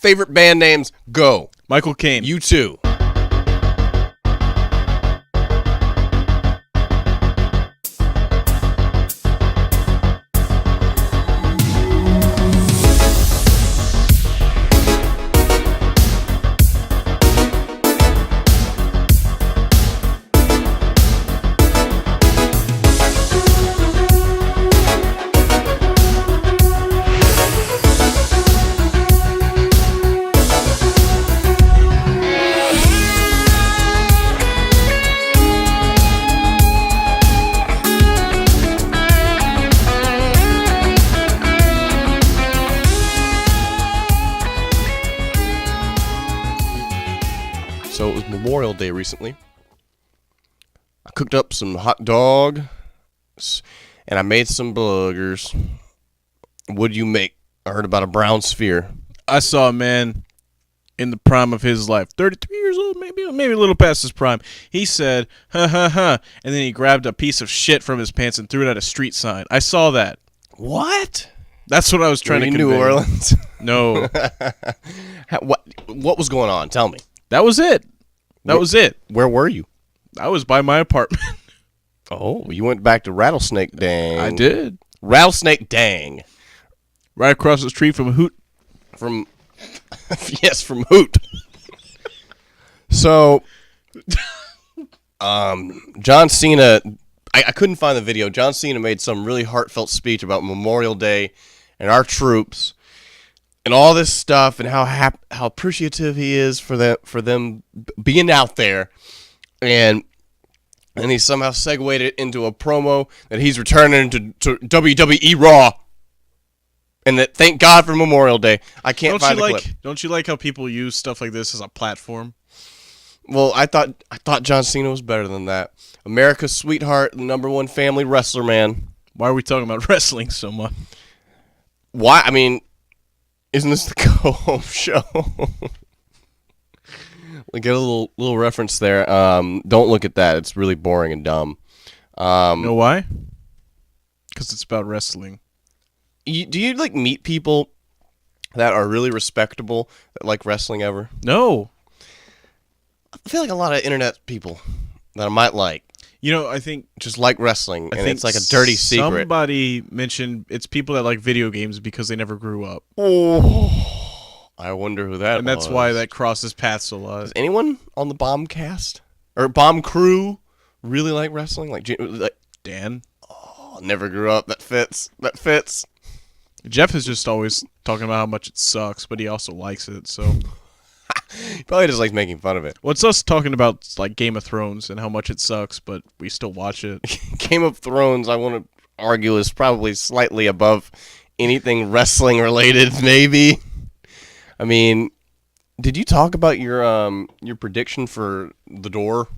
Favorite band names, go. Michael Caine. You too. So it was Memorial Day recently. I cooked up some hot dog, and I made some burgers. What did you make? I heard about a brown sphere. I saw a man in the prime of his life, 33 years old, maybe a little past his prime. He said, "Ha ha ha," and then he grabbed a piece of shit from his pants and threw it at a street sign. I saw that. What? That's what I was trying to convey. New Orleans? No. What was going on? Tell me. That was it. That was it. Where were you? I was by my apartment. Oh, you went back to Rattlesnake Dang. I did. Rattlesnake Dang. Right across the street from Hoot. From Hoot. So, John Cena, I couldn't find the video. John Cena made some really heartfelt speech about Memorial Day and our troops and all this stuff and how appreciative he is for them being out there. And he somehow segued it into a promo that he's returning to WWE Raw. And that thank God for Memorial Day. I can't find the clip. Don't you like how people use stuff like this as a platform? Well, I thought John Cena was better than that. America's sweetheart, the #1 family wrestler, man. Why are we talking about wrestling so much? Why? I mean, isn't this the go-home show? We get a little reference there. Don't look at that. It's really boring and dumb. You know why? Because it's about wrestling. Do you like meet people that are really respectable that like wrestling ever? No. I feel like a lot of internet people that I might like. You know, I think just like wrestling, and it's like a dirty secret. Somebody mentioned it's people that like video games because they never grew up. Oh, I wonder who that was. And that's why that crosses paths a lot. Does anyone on the Bombcast or Bomb Crew really like wrestling? Like Dan? Oh, never grew up. That fits. That fits. Jeff is just always talking about how much it sucks, but he also likes it, so... He probably just likes making fun of it. Well, it's us talking about like Game of Thrones and how much it sucks, but we still watch it. Game of Thrones, I want to argue, is probably slightly above anything wrestling related, maybe. I mean, did you talk about your prediction for The Door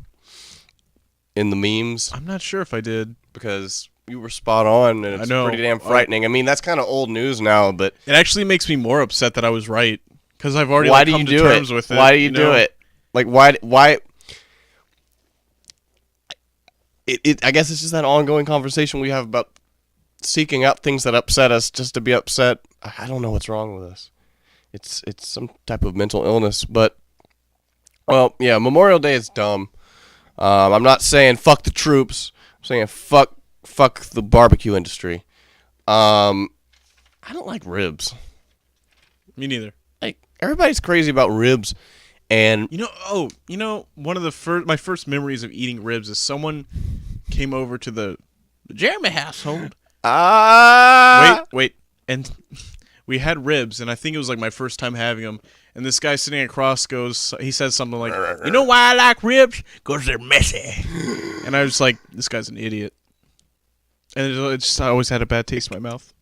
in the memes? I'm not sure if I did. Because you were spot on, and it's pretty damn frightening. I mean, that's kind of old news now, but... It actually makes me more upset that I was right. Because I've already come to terms with it. Why do you do it? Like, why? I guess it's just that ongoing conversation we have about seeking out things that upset us just to be upset. I don't know what's wrong with us. It's some type of mental illness. But, well, yeah, Memorial Day is dumb. I'm not saying fuck the troops. I'm saying fuck the barbecue industry. I don't like ribs. Me neither. Everybody's crazy about ribs, and one of my first memories of eating ribs is someone came over to the Jeremy household. Wait, and we had ribs, and I think it was like my first time having them. And this guy sitting across he says something like, "You know why I like ribs? 'Cause they're messy." And I was like, this guy's an idiot. And I always had a bad taste in my mouth.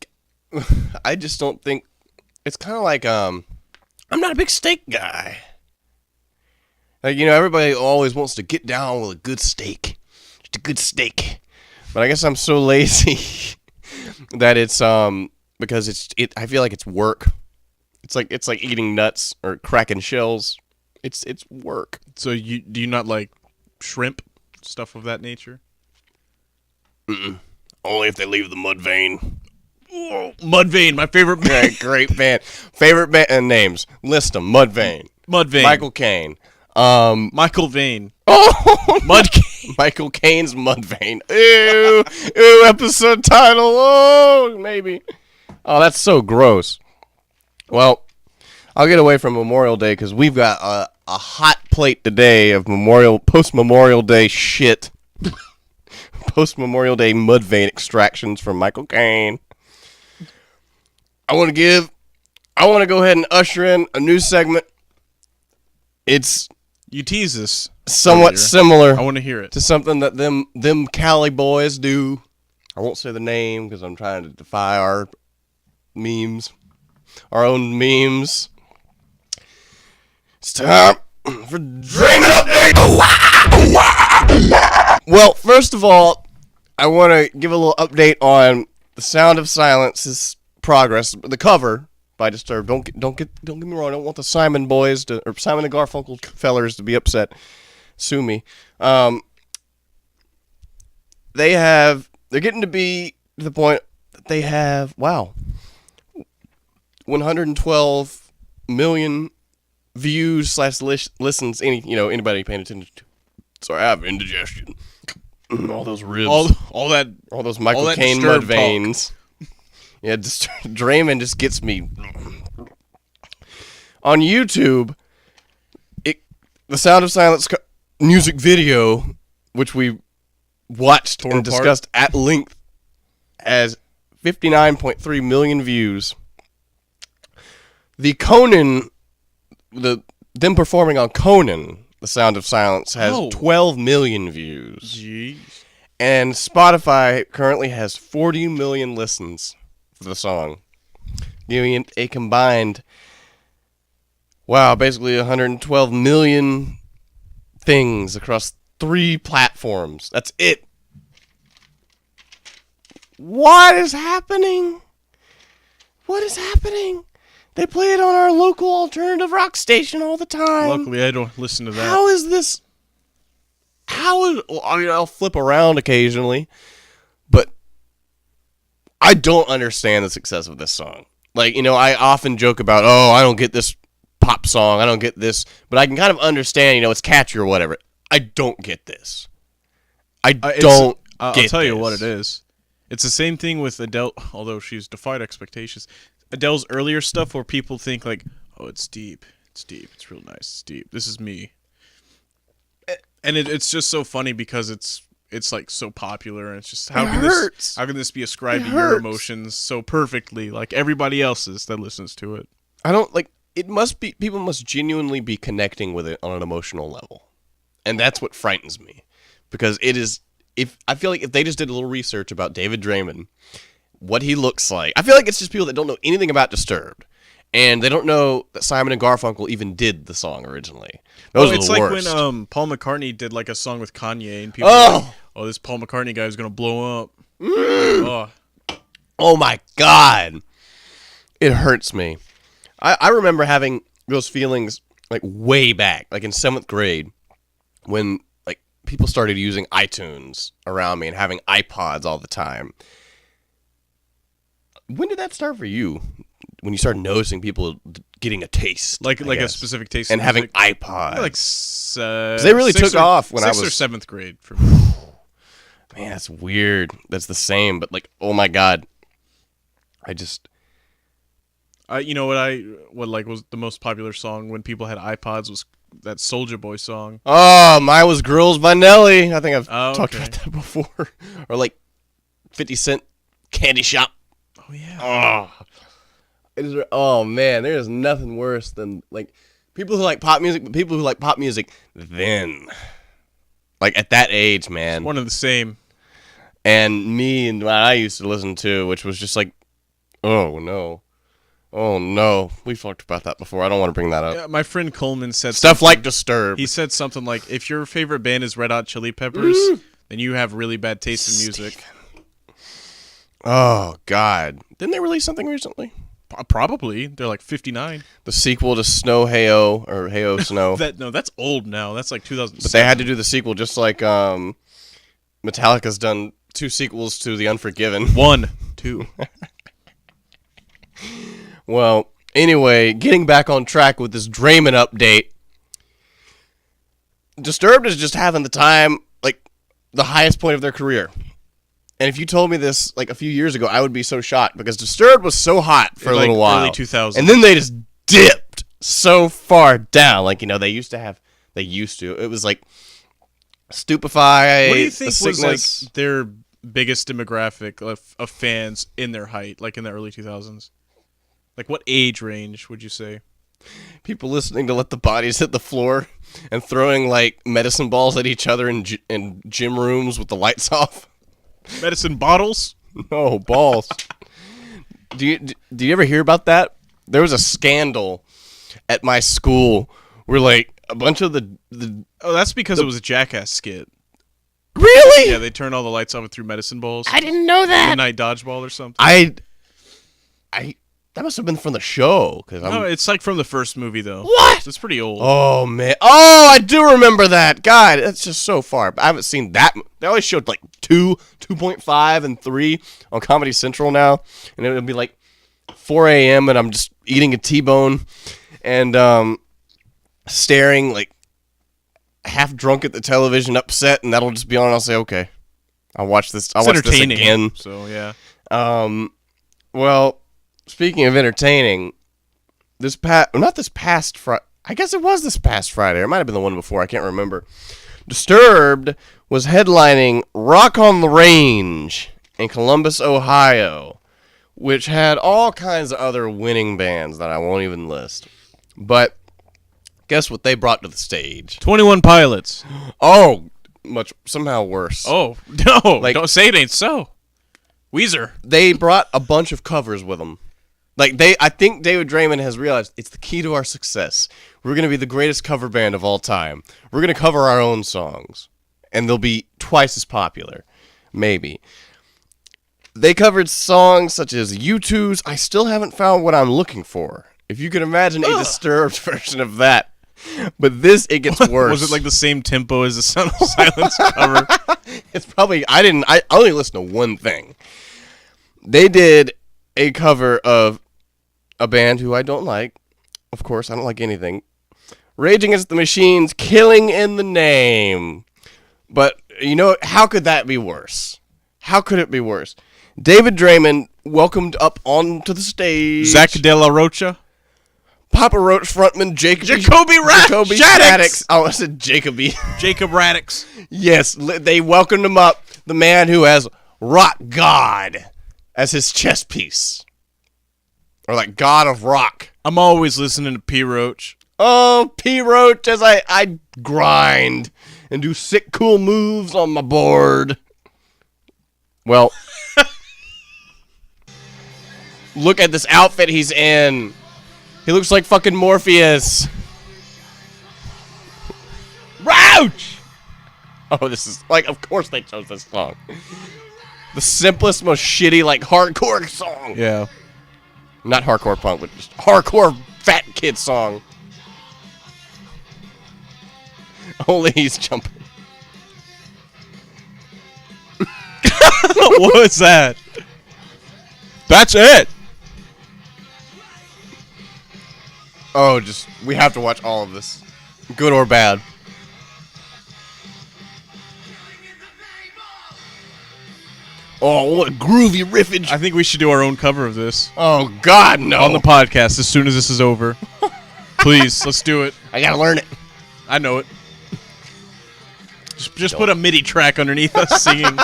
I just don't think it's kind of like I'm not a big steak guy. Like, everybody always wants to get down with a good steak. Just a good steak. But I guess I'm so lazy that it's because I feel like it's work. It's like eating nuts or cracking shells. It's work. So do you not like shrimp, stuff of that nature? Mm-mm. Only if they leave the Mudvayne. Mudvayne, my favorite band. Great band. Favorite band names. List them. Mudvayne. Mudvayne. Michael Caine. Michael Vane. Oh, Mud Caine. Michael Caine's Mudvayne. Ew, episode title. Oh, maybe. Oh, that's so gross. Well, I'll get away from Memorial Day because we've got a hot plate today of post-Memorial Day shit. Post-Memorial Day Mudvayne extractions from Michael Caine. I want to go ahead and usher in a new segment. It's You tease this. somewhat earlier. similar I want to hear it. to something that them Cali boys do. I won't say the name because I'm trying to defy our memes, our own memes. It's time for Draiman Update. Well, first of all, I want to give a little update on The Sound of Silence's progress. The cover by Disturbed. Don't get me wrong. I don't want the Simon boys or Simon and Garfunkel fellers to be upset. Sue me. They're getting to be to the point that they have 112 million views / listens. Anybody paying attention to. Sorry, I have indigestion. All those ribs. All that. All those Michael that Caine Disturbed mud veins. Yeah, Draiman just gets me. On YouTube, The Sound of Silence music video, which we watched and discussed at length, has 59.3 million views. The Conan, them performing on Conan, The Sound of Silence, has 12 million views. Jeez. And Spotify currently has 40 million listens for the song, giving a combined, basically 112 million things across 3 platforms. That's it. What is happening? What is happening? They play it on our local alternative rock station all the time. Luckily, I don't listen to that. How is this? I'll flip around occasionally, but I don't understand the success of this song. I often joke about, I don't get this pop song, I don't get this, but I can kind of understand, it's catchy or whatever. I don't get this. I'll tell you what it is. It's the same thing with Adele, although she's defied expectations. Adele's earlier stuff where people think it's deep, it's real nice, it's deep. This is me. And it's just so funny because it's so popular, and it's just how can this be ascribed to your emotions so perfectly, like everybody else's that listens to it. It must be, people must genuinely be connecting with it on an emotional level. And that's what frightens me. Because I feel like if they just did a little research about David Draiman, what he looks like, I feel like it's just people that don't know anything about Disturbed. And they don't know that Simon and Garfunkel even did the song originally. Those are the worst. It's like when Paul McCartney did a song with Kanye, and people were like, this Paul McCartney guy is going to blow up. Oh my God. It hurts me. I remember having those feelings way back, in 7th grade, when people started using iTunes around me and having iPods all the time. When did that start for you? When you started noticing people getting a taste, like a specific taste, and in having music. iPods, they really took off when I was 6th or 7th grade for me. Man, that's weird. That's the same, but oh my God, what was the most popular song when people had iPods was that Soulja Boy song. Oh, mine was "Girls" by Nelly. I think I've talked about that before. Or 50 Cent, "Candy Shop." Oh yeah. Oh man, there is nothing worse than people who like pop music, but people who like pop music then, at that age, man. It's one of the same. And me and what I used to listen to, which was just oh no, we've talked about that before. I don't want to bring that up. Yeah, my friend Coleman said stuff like Disturbed. He said something like, if your favorite band is Red Hot Chili Peppers, then you have really bad taste in music. Oh God, didn't they release something recently? Probably. They're 59. The sequel to Snow Heyo or Heyo Snow. That's old now. That's 2007. But they had to do the sequel just like Metallica's done 2 sequels to The Unforgiven. 1, 2. Well, anyway, getting back on track with this Draiman update. Disturbed is just having the time, like, the highest point of their career. And if you told me this, like, a few years ago, I would be so shocked, because Disturbed was so hot for a little while. Early 2000s. And then they just dipped so far down. Like, they used to. It was, like, Stupefy. What do you think was, like, their biggest demographic of fans in their height, like, in the early 2000s? Like, what age range would you say? People listening to Let the Bodies Hit the Floor and throwing, like, medicine balls at each other in gym rooms with the lights off. Medicine bottles? No, balls. Do you ever hear about that? There was a scandal at my school where, like, a bunch of the Oh, that's because it was a Jackass skit. Really? Yeah, they turned all the lights off and threw medicine balls. I didn't know that. Midnight dodgeball or something. That must have been from the show. No, it's like from the first movie, though. What? It's pretty old. Oh, man. Oh, I do remember that. God, that's just so far. I haven't seen that. They always showed, like, 2, 2.5, and 3 on Comedy Central now. And it would be, like, 4 a.m., and I'm just eating a T-bone and staring, like, half drunk at the television, upset, and that'll just be on, and I'll say, okay, I'll watch this. I'll watch this again. So, yeah. Well, speaking of entertaining, not this past Friday. I guess it was this past Friday. Or it might have been the one before. I can't remember. Disturbed was headlining Rock on the Range in Columbus, Ohio, which had all kinds of other winning bands that I won't even list. But guess what they brought to the stage? 21 Pilots. Oh, somehow worse. Oh, no. Like, don't say it ain't so. Weezer. They brought a bunch of covers with them. Like, I think David Draiman has realized it's the key to our success. We're going to be the greatest cover band of all time. We're going to cover our own songs, and they'll be twice as popular. Maybe. They covered songs such as U2's I Still Haven't Found What I'm Looking For. If you can imagine a Disturbed version of that. But it gets worse. Was it like the same tempo as the Sound of Silence cover? It's probably, I only listened to one thing. They did a cover of a band who I don't like. Of course, I don't like anything. Rage Against the Machine's Killing in the Name. But, how could that be worse? How could it be worse? David Draiman welcomed up onto the stage Zach De La Rocha. Papa Roach frontman Jacoby Shaddix. Oh, I said Jacoby. Jacob Radix. Yes, they welcomed him up. The man who has Rock God as his chess piece. Or like God of Rock. I'm always listening to P. Roach. Oh, P. Roach, as I grind and do sick, cool moves on my board. Well, look at this outfit he's in. He looks like fucking Morpheus. Roach! Oh, this is, like, of course they chose this song. The simplest, most shitty, like, hardcore song. Yeah. Not hardcore punk, but just hardcore fat kid song. Only he's jumping. What was that? That's it. Oh, we have to watch all of this. Good or bad. Oh, what groovy riffage. I think we should do our own cover of this. Oh, God, no. On the podcast as soon as this is over. Please, let's do it. I gotta learn it. I know it. Just put a MIDI track underneath us singing.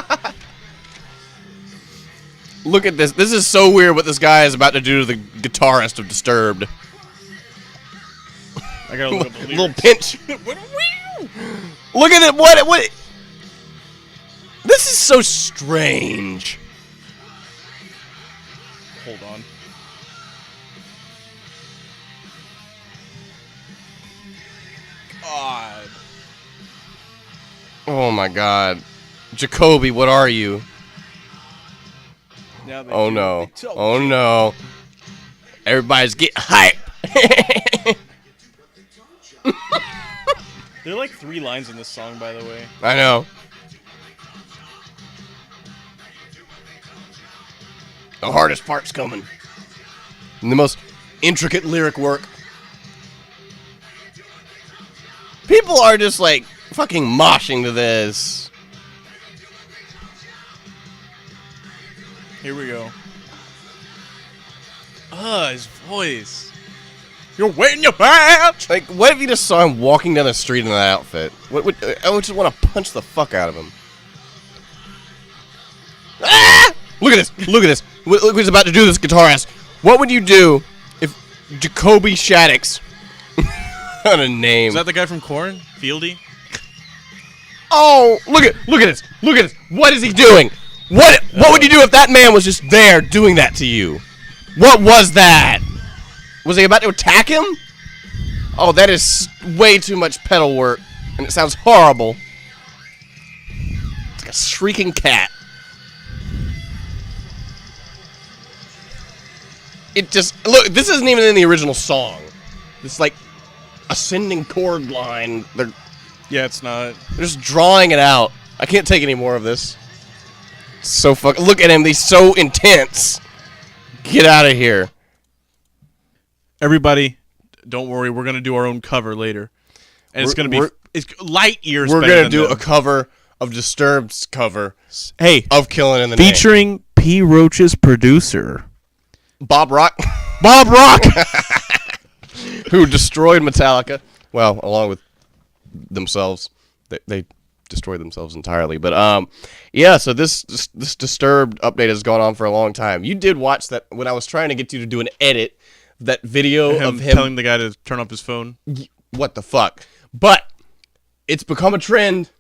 Look at this. This is so weird what this guy is about to do to the guitarist of Disturbed. I gotta look up the lyrics. Little pinch. Look at it. What? This is so strange. Hold on. God. Oh my God. Jacoby, what are you? Oh no. Oh no. Everybody's getting hype. There are like 3 lines in this song, by the way. I know. The hardest part's coming. And the most intricate lyric work. People are just like fucking moshing to this. Here we go. His voice. You're waiting your pants. Like, what if you just saw him walking down the street in that outfit? I would just want to punch the fuck out of him. Ah! Look at this! Look at this! Look what he's about to do to this guitar ass. What would you do if Jacoby Shaddix on a name? Is that the guy from Korn? Fieldy? Oh, look at this! Look at this! What is he doing? What would you do if that man was just there doing that to you? What was that? Was he about to attack him? Oh, that is way too much pedal work, and it sounds horrible. It's like a shrieking cat. It just look. This isn't even in the original song. It's like ascending chord line. Yeah, it's not. They're just drawing it out. I can't take any more of this. It's so fucking. Look at him. He's so intense. Get out of here. Everybody, don't worry. We're gonna do our own cover later, and it's gonna be light years. We're better gonna than do them. a cover of Disturbed's cover. Hey, of Killing in the Name. featuring P. Roach's producer, Bob Rock. Bob Rock, who destroyed Metallica. Well, along with themselves, they destroyed themselves entirely. But yeah. So this Disturbed update has gone on for a long time. You did watch that when I was trying to get you to do an edit. That video of him telling the guy to turn off his phone. What the fuck? But it's become a trend.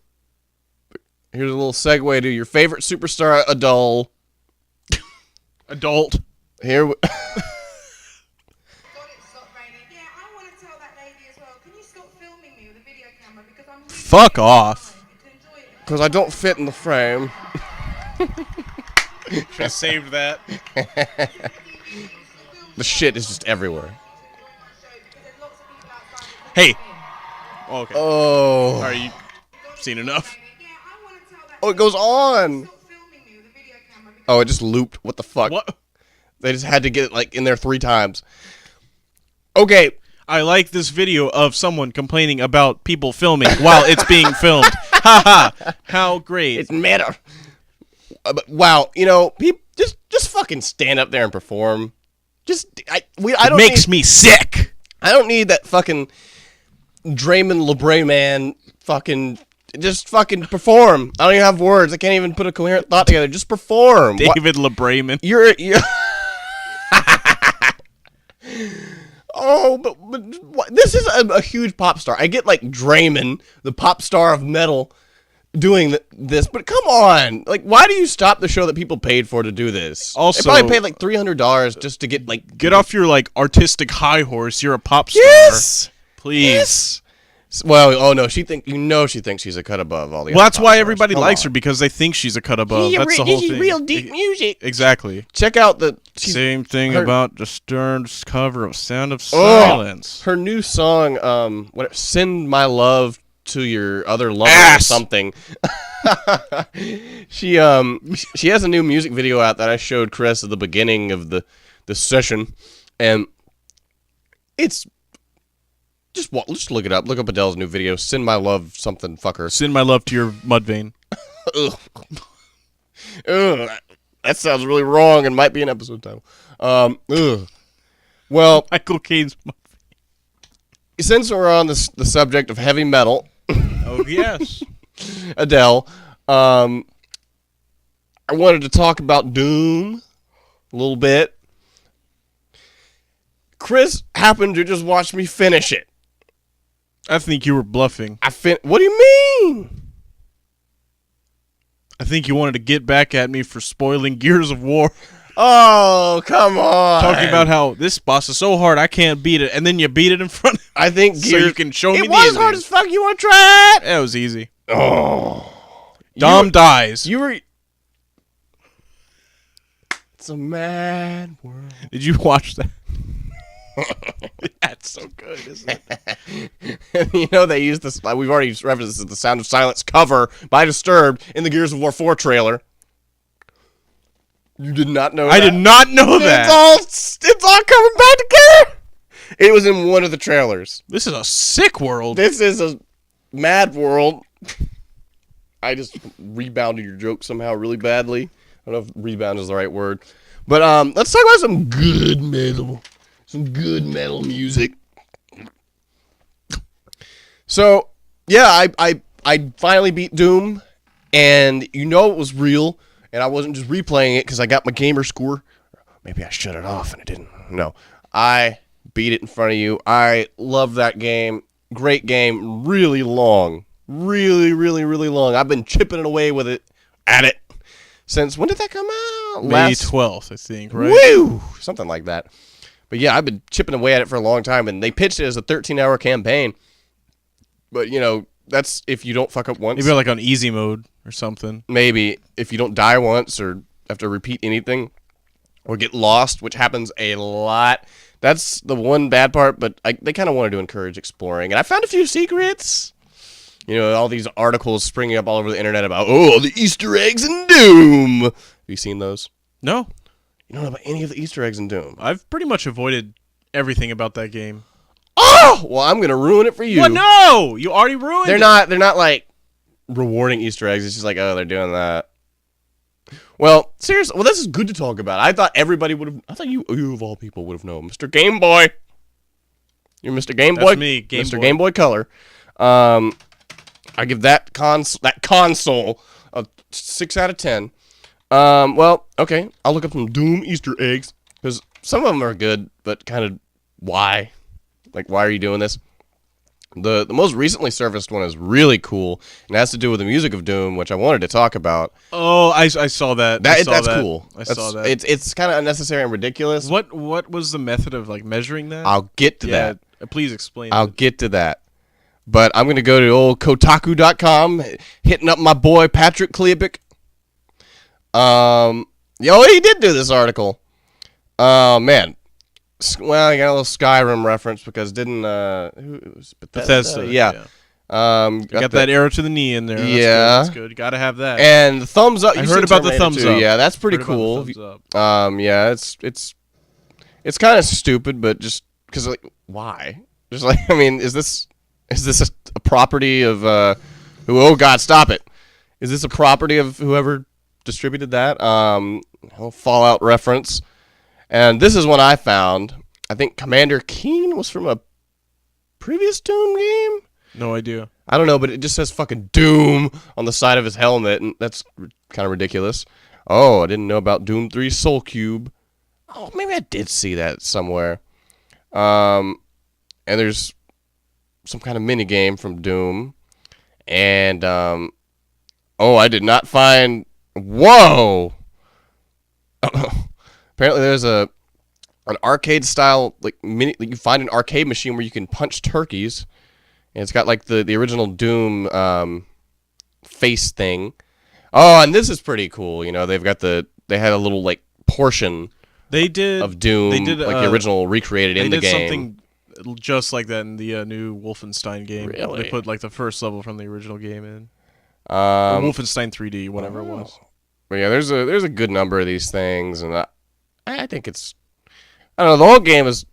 Here's a little segue to your favorite superstar, Adult. Here. God, it's not raining. Yeah, I want to tell that lady as well. Can you stop filming me with a video camera because I'm really Fuck off. Because I don't fit in the frame. Should have saved that. The shit is just everywhere. Hey. Oh, okay. Oh. Are you seen enough? Oh, it goes on. Oh, it just looped. What the fuck? What? They just had to get it like in there 3 times. Okay. I like this video of someone complaining about people filming while it's being filmed. Haha. How great. It's meta. But, wow, you know, just fucking stand up there and perform. I don't makes me sick. I don't need that fucking Draiman LeBray fucking just fucking perform. I don't even have words. I can't even put a coherent thought together. Just perform. David LeBrayman. You're Oh, but this is a huge pop star. I get like Draiman, the pop star of metal, doing this, but come on, like, why do you stop the show that people paid for to do this? Also, they probably paid like $300 just to get off your like artistic high horse. You're a pop star. Yes, please. Yes. Well, oh no, she thinks she's a cut above all the. Well, other that's pop why stars. everybody Come likes on. her because they think she's a cut above. That's the whole thing. Real deep music. Exactly. Check out Same thing about Disturbed's cover of "Sound of Oh, Silence." her new song, "Send My Love to Your Other Lover" or something. She has a new music video out that I showed Chris at the beginning of the session, and it's just look it up. Look up Adele's new video. "Send My Love something fucker." Send my love to your Mudvayne. Ugh. Ugh. That sounds really wrong and might be an episode title. Ugh. Well, Michael Caine's Mudvayne. Since we're on the subject of heavy metal, Oh yes, Adele, I wanted to talk about Doom a little bit. Chris happened to just watch me finish it. I think you were bluffing. What do you mean? I think you wanted to get back at me for spoiling Gears of War. Oh, come on. Talking about how this boss is so hard I can't beat it, and then you beat it in front of I think so you can show me it the was hard ending. as fuck. You want to try it? That was easy. Oh. Dom dies. You were... It's a mad world. Did you watch that? That's so good, isn't it? You know, they used this. We've already referenced this as the "Sound of Silence" cover by Disturbed in the Gears of War 4 trailer. You did not know that? I did not know that. It's all coming back together. It was in one of the trailers. This is a sick world. This is a mad world. I just rebounded your joke somehow really badly. I don't know if rebound is the right word. But let's talk about some good metal. Some good metal music. So, yeah, I finally beat Doom, and you know it was real, and I wasn't just replaying it because I got my gamer score. Maybe I shut it off and it didn't. No, I beat it in front of you. I love that game. Great game. Really long. Really, really, really long. I've been chipping it away with it, at it, since, when did that come out? May 12th, I think, right? Woo! Something like that. But yeah, I've been chipping away at it for a long time, and they pitched it as a 13-hour campaign. But, you know, that's if you don't fuck up once. Maybe like on easy mode or something. Maybe if you don't die once or have to repeat anything or get lost, which happens a lot. That's the one bad part, but they kind of wanted to encourage exploring. And I found a few secrets. You know, all these articles springing up all over the internet about, oh, the Easter eggs in Doom. Have you seen those? No. You don't know about any of the Easter eggs in Doom. I've pretty much avoided everything about that game. Oh! Well, I'm going to ruin it for you. What? No! You already ruined it. They're not like rewarding Easter eggs. It's just like, oh, they're doing that. Well, seriously, well, this is good to talk about. I thought everybody would have, I thought you of all people would have known. Mr. Game Boy. You're Mr. Game Boy. That's me, Game Mr. Boy. Game Boy Color. I give that console a 6 out of 10. Well, okay, I'll look up some Doom Easter eggs, because some of them are good, but kind of why? Like, why are you doing this? The most recently surfaced one is really cool, and has to do with the music of Doom, which I wanted to talk about. Oh, I saw that. That's that. cool. I saw that. It's kind of unnecessary and ridiculous. What was the method of like measuring that? I'll get to that. Please explain. I'll get to that. But I'm going to go to old Kotaku.com, hitting up my boy Patrick Klebik. He did do this article. Man. Well, I got a little Skyrim reference because didn't who was Bethesda? Yeah. Got that arrow to the knee in there. That's good. You got to have that. And the thumbs up. I heard about the thumbs up. Yeah, that's pretty cool. Yeah, it's kind of stupid, but just because like why? Just like I mean, is this a property of who? Oh God, stop it! Is this a property of whoever distributed that? Fallout reference. And this is one I found. I think Commander Caine was from a previous Doom game? No idea. I don't know, but it just says fucking Doom on the side of his helmet, and that's kind of ridiculous. Oh, I didn't know about Doom 3 Soul Cube. Oh, maybe I did see that somewhere. And there's some kind of mini game from Doom. And, I did not find... Whoa! Apparently there's an arcade style mini. You find an arcade machine where you can punch turkeys, and it's got like the original Doom face thing. Oh, and this is pretty cool. You know, they had a little like portion of Doom. They did like the original recreated in the game. They did something just like that in the new Wolfenstein game. Really? They put like the first level from the original game in. Or Wolfenstein 3D, whatever it was. But yeah, there's a good number of these things, and I think it's, I don't know, the whole game is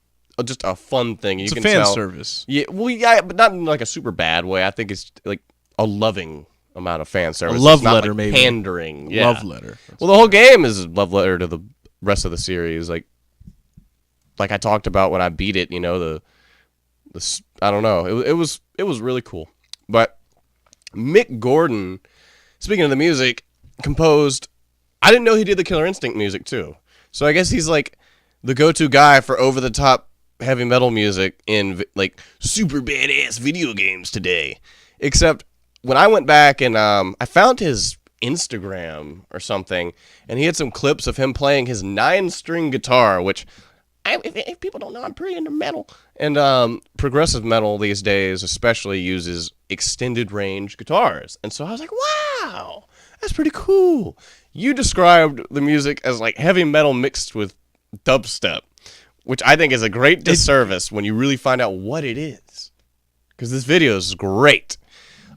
just a fun thing. It's a fan service. Yeah, well, yeah, but not in like a super bad way. I think it's like a loving amount of fan service. A love letter, maybe. Pandering. Yeah. Love letter. Well, the whole game is a love letter to the rest of the series. Like I talked about when I beat it, you know, the I don't know. It was really cool. But Mick Gordon, speaking of the music, composed, I didn't know he did the Killer Instinct music too. So I guess he's like the go-to guy for over-the-top heavy metal music in like super badass video games today. Except when I went back and I found his Instagram or something, and he had some clips of him playing his 9-string guitar, which if people don't know, I'm pretty into metal. And progressive metal these days especially uses extended range guitars. And so I was like, wow, that's pretty cool. You described the music as like heavy metal mixed with dubstep, which I think is a great disservice when you really find out what it is. Because this video is great.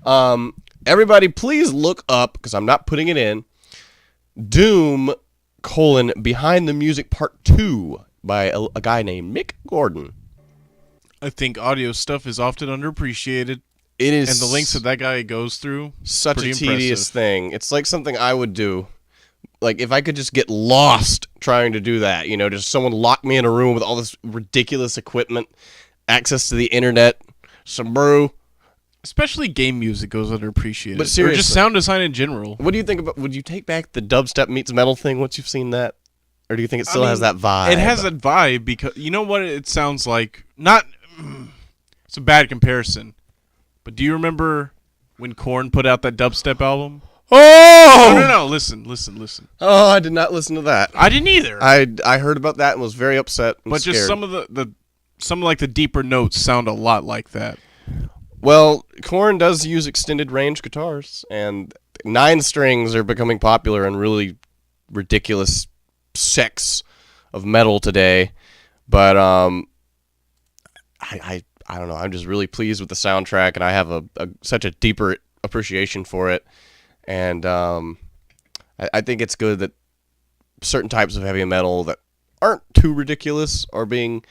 Everybody, please look up, because I'm not putting it in, Doom, Behind the Music Part 2 by a guy named Mick Gordon. I think audio stuff is often underappreciated, It is, and the lengths that guy goes through, such a pretty tedious impressive. thing. It's like something I would do. Like, if I could just get lost trying to do that, just someone lock me in a room with all this ridiculous equipment, access to the internet, some brew. Especially game music goes underappreciated. But or seriously. just sound design in general. What do you think about, would you take back the dubstep meets metal thing once you've seen that? Or do you think it still has that vibe? It has that vibe because you know what it sounds like. Not, it's a bad comparison, but do you remember when Korn put out that dubstep album? Oh! No. Listen. Oh, I did not listen to that. I didn't either. I heard about that and was very upset and but scared. just some of the deeper notes sound a lot like that. Well, Korn does use extended range guitars, and 9 strings are becoming popular and really ridiculous sects of metal today. But I don't know. I'm just really pleased with the soundtrack, and I have such a deeper appreciation for it. And I think it's good that certain types of heavy metal that aren't too ridiculous are being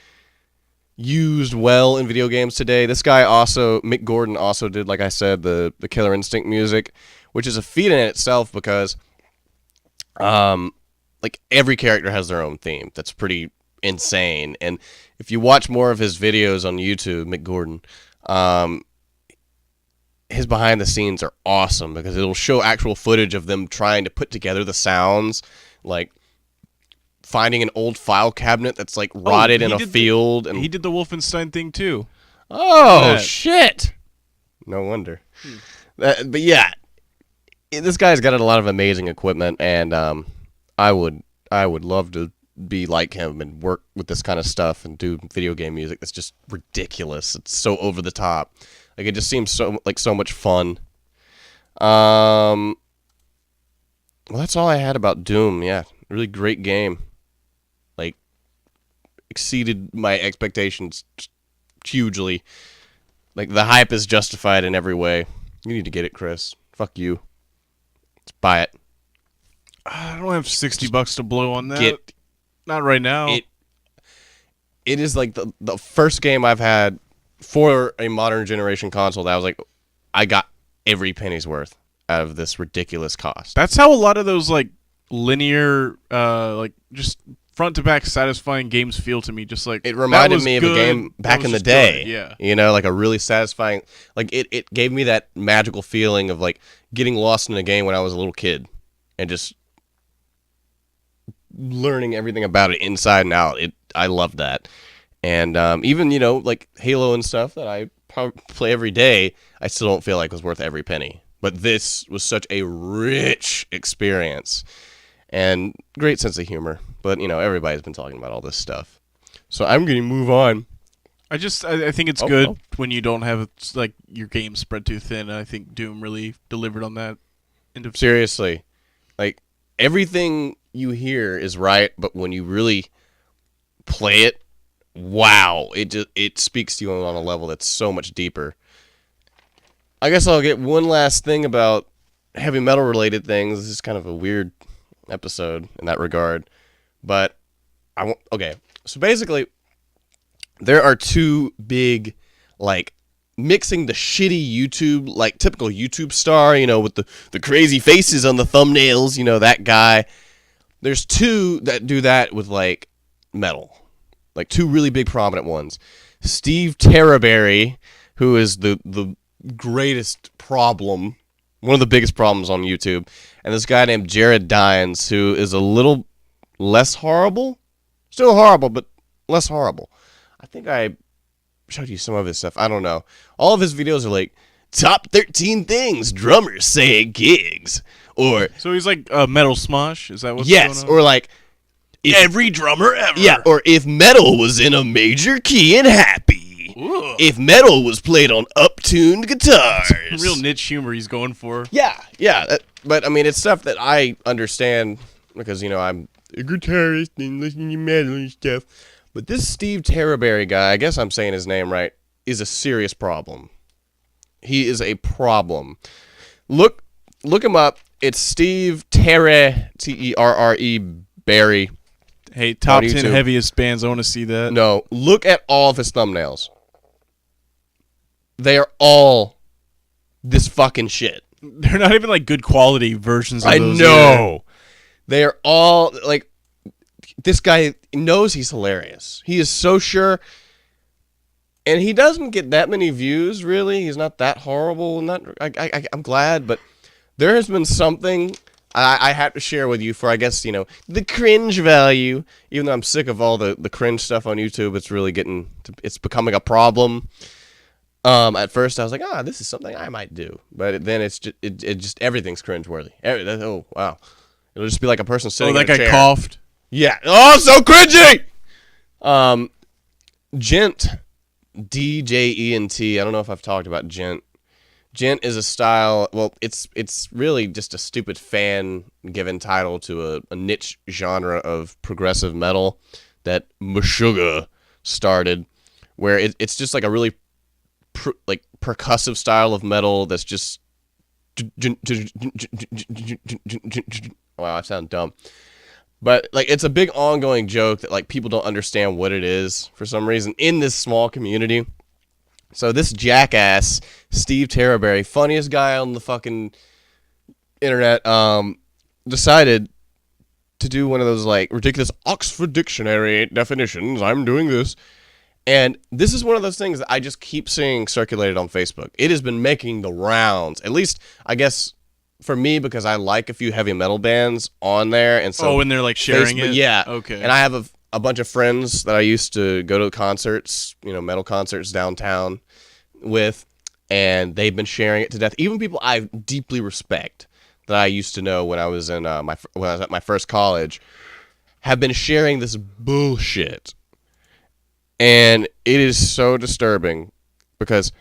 used well in video games today. This guy also, Mick Gordon, also did, like I said, the Killer Instinct music, which is a feat in itself because like every character has their own theme. That's pretty insane. And if you watch more of his videos on YouTube, Mick Gordon, his behind the scenes are awesome because it'll show actual footage of them trying to put together the sounds, like finding an old file cabinet that's like rotted in a field. And he did the Wolfenstein thing too. Oh, shit. No wonder. But yeah, this guy's got a lot of amazing equipment, and I would love to be like him and work with this kind of stuff and do video game music that's just ridiculous. It's so over the top. Like, it just seems so much fun. Well, that's all I had about Doom. Yeah, really great game. Like, exceeded my expectations hugely. Like, the hype is justified in every way. You need to get it, Chris. Fuck you. Let's buy it. I don't have $60 to blow on that. Not right now. It is like the first game I've had for a modern generation console that I was like, I got every penny's worth out of this ridiculous cost. That's how a lot of those like linear, like just front to back satisfying games feel to me. Just like it reminded me of good, a game back in the day. Good. Yeah, you know, like a really satisfying. Like it gave me that magical feeling of like getting lost in a game when I was a little kid and just learning everything about it inside and out. I loved that. And even, like Halo and stuff that I probably play every day, I still don't feel like it was worth every penny. But this was such a rich experience and great sense of humor. But, everybody's been talking about all this stuff. So I'm going to move on. I think it's good when you don't have like your game spread too thin. I think Doom really delivered on that. Seriously. Like, everything you hear is right, but when you really play it, wow, it speaks to you on a level that's so much deeper. I guess I'll get one last thing about heavy metal related things. This is kind of a weird episode in that regard, but okay. So basically, there are two big, like, mixing the shitty YouTube, like typical YouTube star, with the crazy faces on the thumbnails, that guy. There's two that do that with like metal. Like two really big prominent ones. Steve Terreberry, who is the greatest problem, one of the biggest problems on YouTube, and this guy named Jared Dines, who is a little less horrible. Still horrible, but less horrible. I think I showed you some of his stuff. I don't know. All of his videos are like, top 13 things drummers say at gigs. Or so he's like a metal smosh? Is that what's yes, going on? or like every drummer ever. Yeah, or if metal was in a major key and happy. Ooh. If metal was played on up-tuned guitars. Real niche humor he's going for. Yeah. But, I mean, it's stuff that I understand because, I'm a guitarist and listen to metal and stuff. But this Steve Terreberry guy, I guess I'm saying his name right, is a serious problem. He is a problem. Look him up. It's Steve Terre, Terre Barry. Hey, top 10 heaviest bands. I want to see that. No, look at all of his thumbnails. they are all this fucking shit. They're not even like good quality versions of I those. know. They are all like, this guy knows he's hilarious. He is so sure. And he doesn't get that many views, really. He's not that horrible. I'm glad, but there has been something I have to share with you for, I guess, you know, the cringe value. Even though I'm sick of all the cringe stuff on YouTube, it's really it's becoming a problem. At first I was like, this is something I might do, but then it's just everything's cringeworthy. Oh wow, it'll just be like a person sitting. Oh, in that a guy chair. coughed. Yeah. Oh, so cringy. Gent, DJENT. I don't know if I've talked about Gent. Gent is a style. Well, it's really just a stupid fan given title to a niche genre of progressive metal that Meshuggah started, where it's just like a really percussive style of metal that's just. Wow, I sound dumb. But like, it's a big ongoing joke that like people don't understand what it is for some reason in this small community. So this jackass, Steve Terreberry, funniest guy on the fucking internet, decided to do one of those like ridiculous Oxford Dictionary definitions. I'm doing this. And this is one of those things that I just keep seeing circulated on Facebook. It has been making the rounds, at least I guess for me, because I like a few heavy metal bands on there. And so and they're like sharing Facebook, it? Yeah. Okay. And I have a bunch of friends that I used to go to concerts, you know, metal concerts downtown with, and they've been sharing it to death. Even people I deeply respect that I used to know when I was in when I was at my first college have been sharing this bullshit. And it is so disturbing because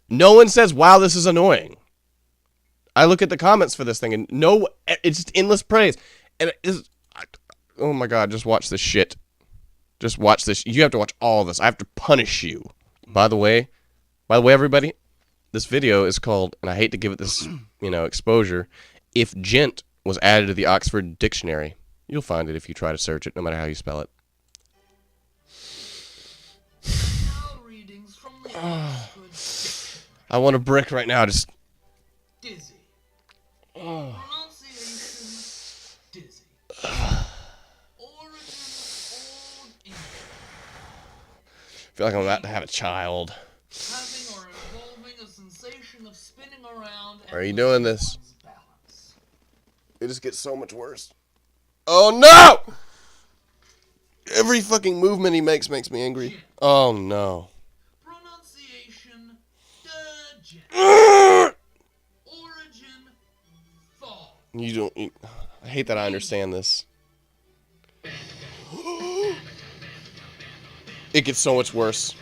no one says, wow, this is annoying. I look at the comments for this thing and it's just endless praise. And oh my God, just watch this shit. Just watch this. You have to watch all of this. I have to punish you. By the way, everybody, this video is called, and I hate to give it this, exposure, If Gent Was Added to the Oxford Dictionary. You'll find it if you try to search it, no matter how you spell it. I want a brick right now. Just dizzy. oh. Pronunciation dizzy. Origin old English. I feel like I'm about to have a child. Having or involving a sensation of spinning around. Are you doing this? Balance. It just gets so much worse. Oh no! Every fucking movement he makes me angry. Oh no. Pronunciation degen. Origin fall. You don't. I hate that I understand this. It gets so much worse.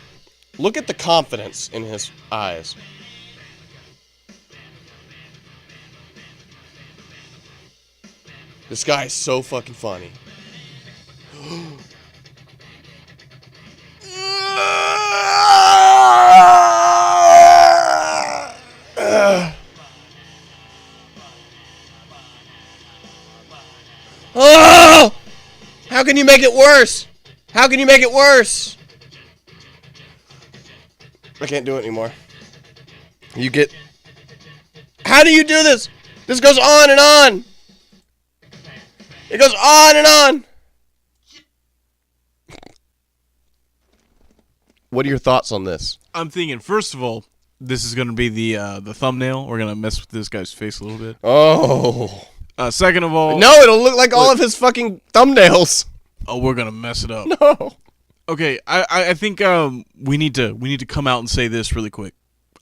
Look at the confidence in his eyes. This guy is so fucking funny. Oh! How can you make it worse? How can you make it worse? I can't do it anymore. You get... How do you do this? This goes on and on. It goes on and on. What are your thoughts on this? I'm thinking, first of all, this is going to be the thumbnail. We're going to mess with this guy's face a little bit. Oh. Second of all... No, it'll look like all of his fucking thumbnails. Oh, we're going to mess it up. No. Okay, I think we need to come out and say this really quick.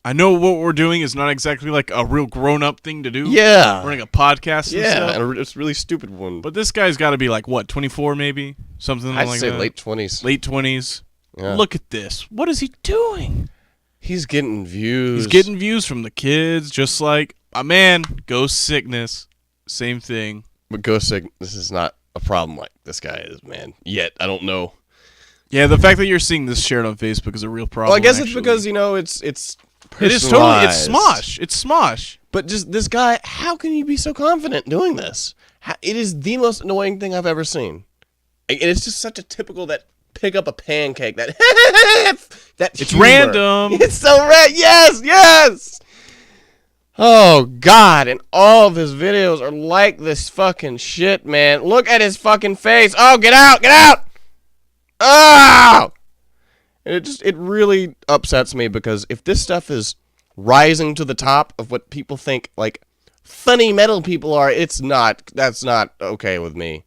I know what we're doing is not exactly like a real grown-up thing to do. Yeah. We're doing a podcast and stuff. Yeah, and it's a really stupid one. But this guy's got to be like, what, 24 maybe? Something I'd like say that? late 20s. Late 20s. Yeah. Look at this. What is he doing? He's getting views. He's getting views from the kids, just like my man, Ghost Sickness. Same thing. But Ghost Sickness is not a problem like this guy is, man. Yet, I don't know. Yeah, the fact that you're seeing this shared on Facebook is a real problem. Well, I guess actually. it's because, it's It is totally, it's personalized. Smosh. It's Smosh. But just this guy, how can you be so confident doing this? It is the most annoying thing I've ever seen. And it's just such a typical that pick up a pancake. That that It's humor. random. It's so yes. Oh God! And all of his videos are like this fucking shit, man. Look at his fucking face. Oh, get out! Oh! And it really upsets me because if this stuff is rising to the top of what people think like funny metal people are, it's not. That's not okay with me.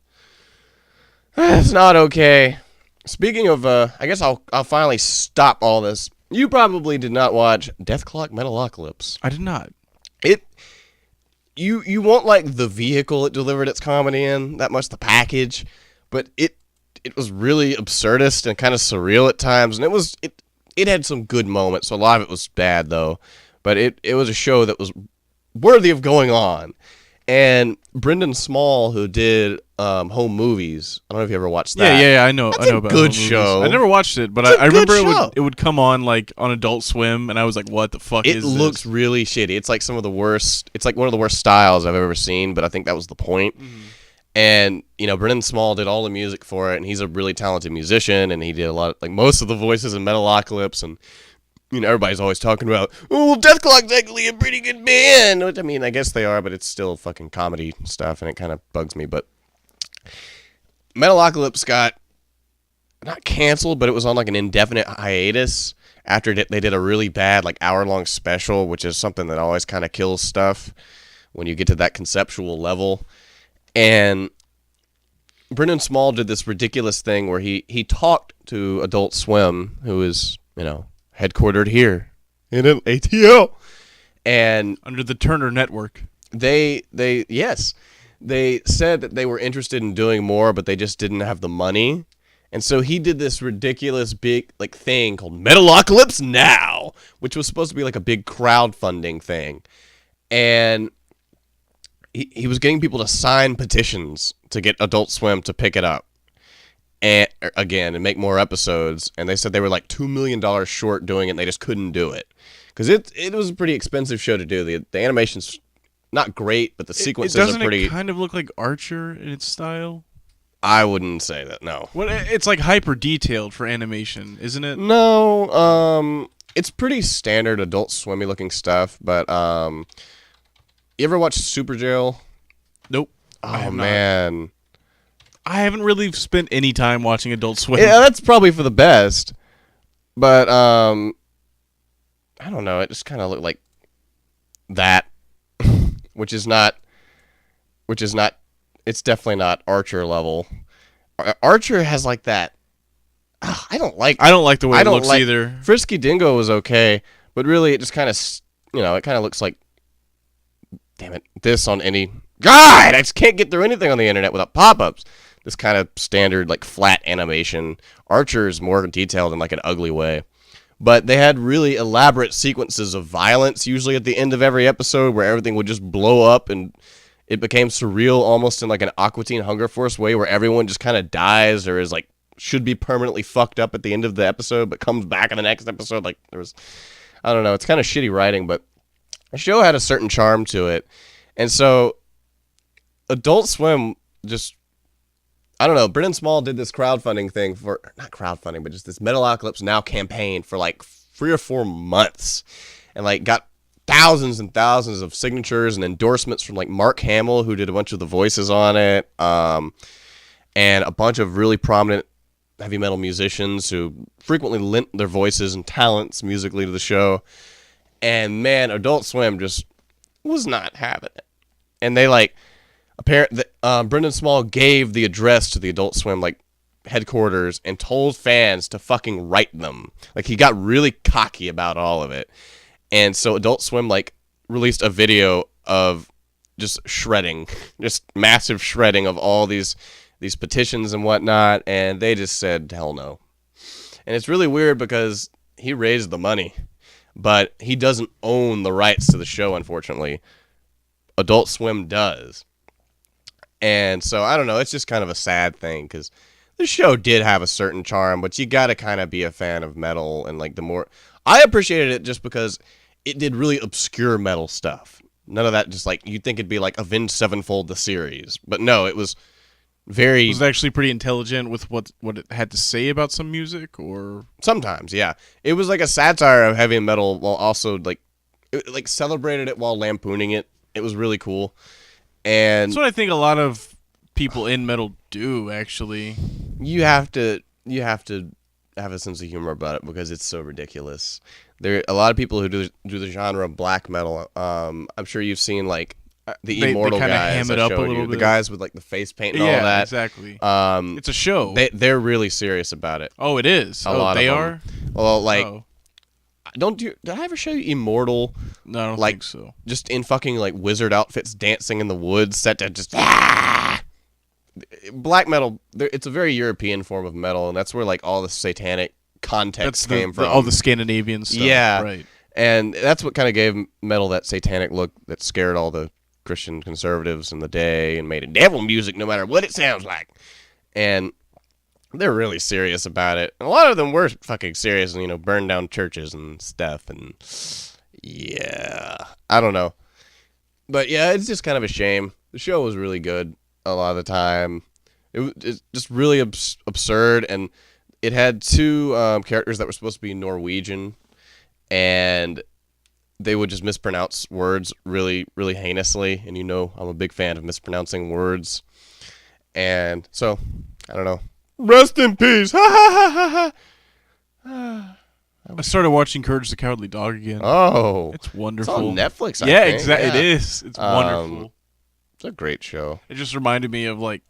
That's not okay. Speaking of, I guess I'll finally stop all this. You probably did not watch Death Clock Metalocalypse. I did not. You won't like the vehicle it delivered its comedy in that much, the package, but it was really absurdist and kind of surreal at times, and it had some good moments. So a lot of it was bad though, but it was a show that was worthy of going on. And Brendan Small, who did Home Movies, I don't know if you ever watched that. Yeah, I know. That's I know a about good home movies. show. I never watched it, but It's a I remember good show. it would come on like on Adult Swim, and I was like, "What the fuck It is looks this?" really shitty. It's like some of the worst. It's like one of the worst styles I've ever seen. But I think that was the point. Mm-hmm. And Brendan Small did all the music for it, and he's a really talented musician. And he did a lot, like most of the voices in Metalocalypse. And everybody's always talking about, oh, well, Death Clock's actually a pretty good band. Which I mean, I guess they are, but it's still fucking comedy stuff, and it kind of bugs me. But Metalocalypse got not canceled, but it was on like an indefinite hiatus after they did a really bad like hour-long special, which is something that always kind of kills stuff when you get to that conceptual level. And Brendan Small did this ridiculous thing where he talked to Adult Swim, who is headquartered here in ATL, and Under the Turner Network. they said that they were interested in doing more, but they just didn't have the money. And so he did this ridiculous big like thing called Metalocalypse Now, which was supposed to be like a big crowdfunding thing. And he was getting people to sign petitions to get Adult Swim to pick it up and make more episodes. And they said they were like $2 million short doing it, and they just couldn't do it because it was a pretty expensive show to do. The animation's not great, but the sequences Doesn't are pretty. it kind of look like Archer in its style? I wouldn't say that. No. What? It's like hyper detailed for animation, isn't it? No. It's pretty standard Adult Swimmy looking stuff. But you ever watch Super Jail? Nope. I Oh have not. man. I haven't really spent any time watching Adult Swim. Yeah, that's probably for the best. But I don't know. It just kind of looked like that, which is not. It's definitely not Archer level. Archer has like that. I don't like the way it looks either. Frisky Dingo was okay, but really it just kind of it kind of looks like. Damn it! This on any. God, I just can't get through anything on the internet without pop-ups. This kind of standard, like, flat animation. Archer is more detailed in, like, an ugly way. But they had really elaborate sequences of violence, usually at the end of every episode, where everything would just blow up, and it became surreal, almost in, like, an Aqua Teen Hunger Force way, where everyone just kind of dies or is, like, should be permanently fucked up at the end of the episode, but comes back in the next episode. Like, there was... I don't know. It's kind of shitty writing, but the show had a certain charm to it. And so Adult Swim just, I don't know, Brendan Small did this crowdfunding thing for, not crowdfunding, but just this Metalocalypse Now campaign for like 3 or 4 months, and like got thousands and thousands of signatures and endorsements from like Mark Hamill, who did a bunch of the voices on it, and a bunch of really prominent heavy metal musicians who frequently lent their voices and talents musically to the show. And man, Adult Swim just was not having it. And they like, Brendan Small gave the address to the Adult Swim like headquarters and told fans to fucking write them. Like, he got really cocky about all of it. And so Adult Swim like released a video of just shredding, just massive shredding of all these petitions and whatnot, and they just said hell no. And it's really weird because he raised the money, but he doesn't own the rights to the show, unfortunately. Adult Swim does. And so, I don't know, it's just kind of a sad thing, because the show did have a certain charm, but you gotta kind of be a fan of metal, and like the more... I appreciated it just because it did really obscure metal stuff. None of that just like, you'd think it'd be like Avenged Sevenfold the series. But no, it was very Was it actually pretty intelligent with what it had to say about some music, or sometimes, yeah. It was like a satire of heavy metal while also like celebrated it while lampooning it. It was really cool. And that's what I think a lot of people in metal do. Actually, you have to have a sense of humor about it because it's so ridiculous. There are a lot of people who do the genre of black metal. I'm sure you've seen like the they Immortal kinda guys ham it I up a showed little you, the bit. guys with like the face paint and all yeah, that. exactly. Um, It's a show. they're really serious about it. Oh, it is. A lot of they them. are. Well, like, Oh. did I ever show you Immortal? No, I don't like, think so. Just in fucking like wizard outfits, dancing in the woods, set to just black metal. It's a very European form of metal, and that's where like all the satanic context came from. all the Scandinavian stuff. Yeah. Right. And that's what kind of gave metal that satanic look that scared all the Christian conservatives in the day and made it devil music no matter what it sounds like. And they're really serious about it. A lot of them were fucking serious and, burned down churches and stuff. And yeah, I don't know. But yeah, it's just kind of a shame. The show was really good a lot of the time. It's just really absurd. And it had two characters that were supposed to be Norwegian. And they would just mispronounce words really, really heinously. And I'm a big fan of mispronouncing words. And so, I don't know. Rest in peace. Ha ha ha ha. I started watching Courage the Cowardly Dog again. Oh. It's It's wonderful. on Netflix, Yeah, I think. exactly. Yeah. It is. It's wonderful. It's a great show. It just reminded me of, like,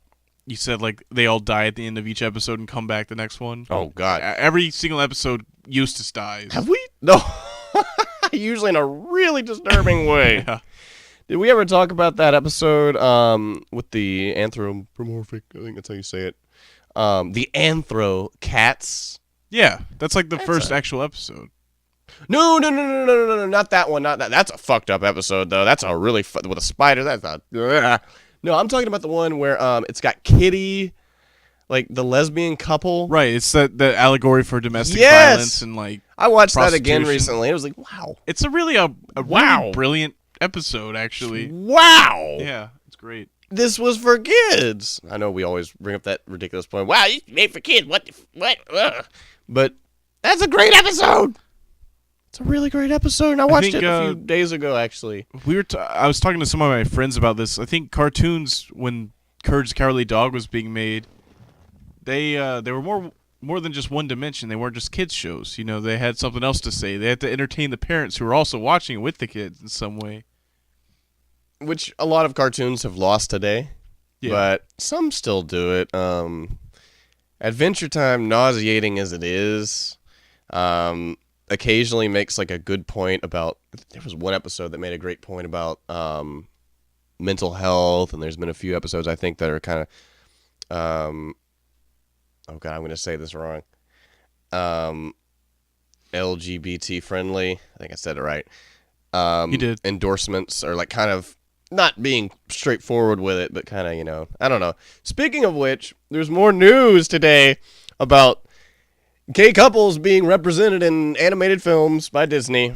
you said, like, they all die at the end of each episode and come back the next one. Oh, God. Every single episode, Eustace dies. Have we? No. Usually in a really disturbing way. Yeah. Did we ever talk about that episode with the anthropomorphic, I think that's how you say it, the anthro cats? Yeah, that's like the That's first actual episode. No, not that one, not that. That's a fucked up episode, though. That's a really, with a spider, that's not, no, I'm talking about the one where it's got Kitty, like the lesbian couple. Right, it's the allegory for domestic Yes! violence and, like, I watched that again prostitution. recently. It was like, wow. it's a really a Wow. really brilliant episode, actually. Wow. Yeah, it's great. This was for kids. I know we always bring up that ridiculous point. Wow, it's made for kids. What? Ugh. But that's a great episode. It's a really great episode, and I watched think, it a few days ago, actually. I was talking to some of my friends about this. I think cartoons, when Courage the Cowardly Dog was being made, they were more than just one dimension. They weren't just kids shows. They had something else to say. They had to entertain the parents who were also watching it with the kids in some way. Which a lot of cartoons have lost today, Yeah. but some still do it. Adventure Time, nauseating as it is, occasionally makes like a good point about. There was one episode that made a great point about mental health, and there's been a few episodes I think that are kind of. Oh God, I'm going to say this wrong. LGBT friendly. I think I said it right. You did. Endorsements are like kind of not being straightforward with it, but kind of, I don't know. Speaking of which, there's more news today about gay couples being represented in animated films by Disney.